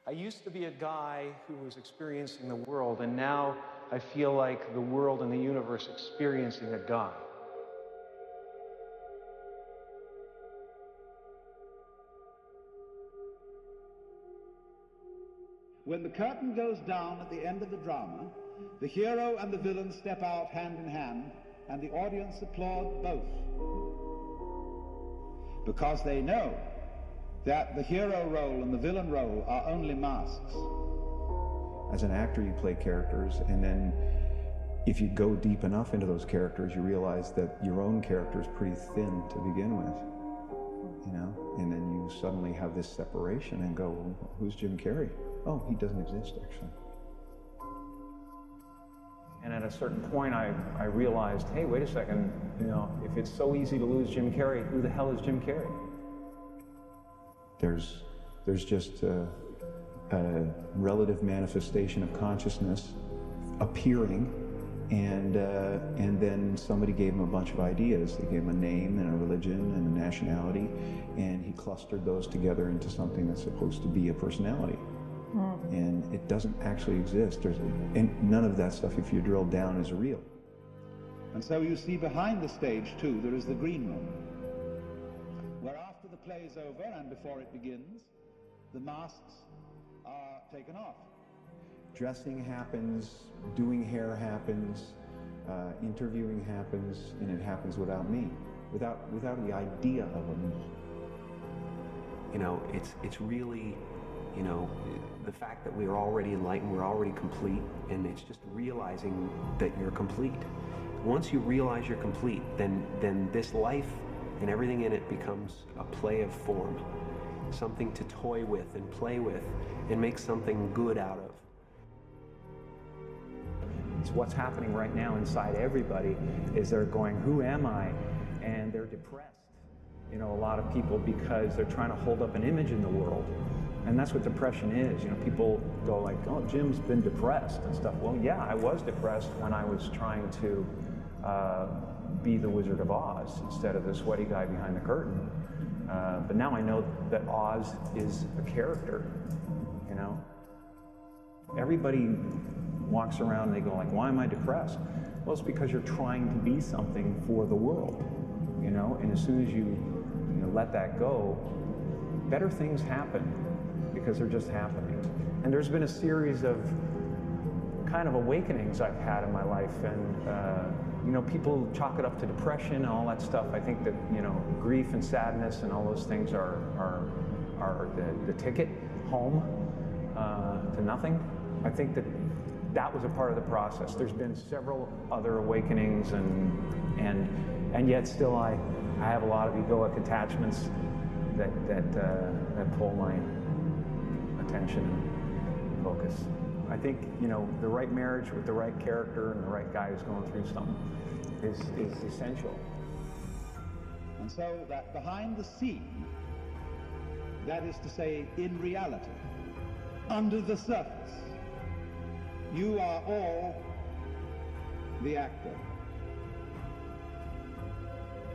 I used to be a guy who was experiencing the world, and now I feel like the world and the universe experiencing a guy. When the curtain goes down at the end of the drama, the hero and the villain step out hand in hand, and the audience applaud both. Because they know that the hero role and the villain role are only masks. As an actor, you play characters, and then if you go deep enough into those characters, you realize that your own character is pretty thin to begin with, you know? And then you suddenly have this separation and go, well, who's Jim Carrey? Oh, he doesn't exist, actually. And at a certain point, I realized, hey, wait a second, you know, if it's so easy to lose Jim Carrey, who the hell is Jim Carrey? There's just a relative manifestation of consciousness appearing, and then somebody gave him a bunch of ideas. They gave him a name and a religion and a nationality, and he clustered those together into something that's supposed to be a personality. And it doesn't actually exist. And none of that stuff, if you drill down, is real. And so you see behind the stage, too, there is the green room, where after the play is over and before it begins, the masks are taken off. Dressing happens, doing hair happens, interviewing happens, and it happens without me, without the idea of a me. You know, it's really, you know, the fact that we're already enlightened, we're already complete, and it's just realizing that you're complete. Once you realize you're complete, then this life and everything in it becomes a play of form, something to toy with and play with and make something good out of. It's what's happening right now inside everybody is they're going, who am I? And they're depressed. You know, a lot of people, because they're trying to hold up an image in the world. And that's what depression is. You know, people go like, oh, Jim's been depressed and stuff. Well, yeah, I was depressed when I was trying to be the Wizard of Oz instead of the sweaty guy behind the curtain. But now I know that Oz is a character, you know. Everybody walks around and they go like, why am I depressed? Well, it's because you're trying to be something for the world, you know. And as soon as you let that go, better things happen. Because they're just happening. And there's been a series of kind of awakenings I've had in my life, and you know, people chalk it up to depression and all that stuff. I think that, you know, grief and sadness and all those things are the ticket home to nothing. I think that was a part of the process. There's been several other awakenings, and yet still I have a lot of egoic attachments that pull my attention and focus. I think, you know, the right marriage with the right character and the right guy who's going through something is essential. And so that behind the scene, that is to say, in reality, under the surface, you are all the actor.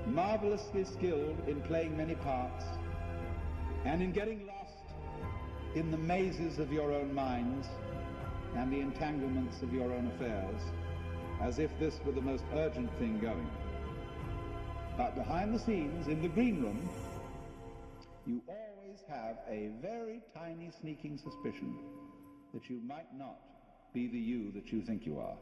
Marvelously skilled in playing many parts and in getting lost in the mazes of your own minds and the entanglements of your own affairs, as if this were the most urgent thing going. But behind the scenes, in the green room, you always have a very tiny sneaking suspicion that you might not be the you that you think you are.